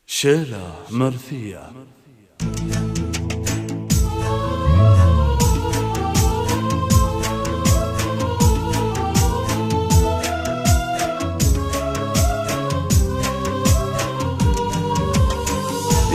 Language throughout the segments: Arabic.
شيلة مرثية.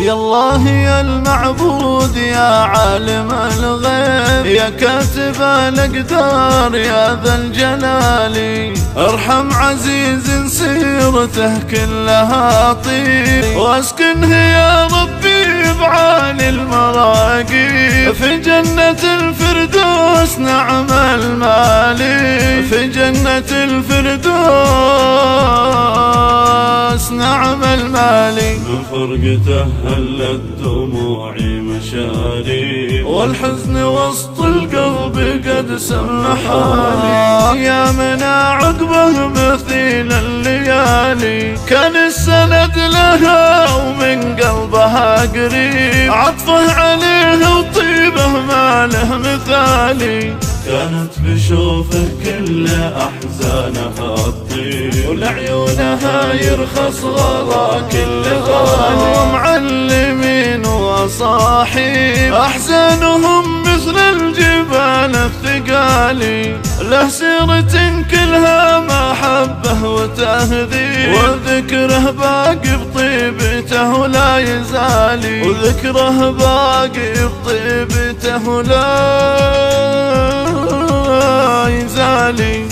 يا الله يا المعبود يا عالم الغيب يا كاتب الأقدار يا ذا الجلال، ارحم عزيز سيرته كلها طيب واسكنه يا ربي بعالي المراقي في جنة الفردوس نعم المالي، في جنة الفردوس نعم المالي. من فرقته هلت دموعي مشاري والحزن وسط القلب قد سمى حالي، يا من عقبه مثيل الليالي كان السند لها ومن قلبها قريب، عطفه عليه وطيبه ما له مثالي، كانت بشوفه كل أحزانها تطير ولعيونها يرخص غلا كل غالي، ومعلمين وصاحب أحزانهم مثل الجبال الثقالي، له سيرة كلها محبة وتهذيب وذكره باقي بطيبته ولا يزالي، وذكره باقي بطيبته ولا يزالي.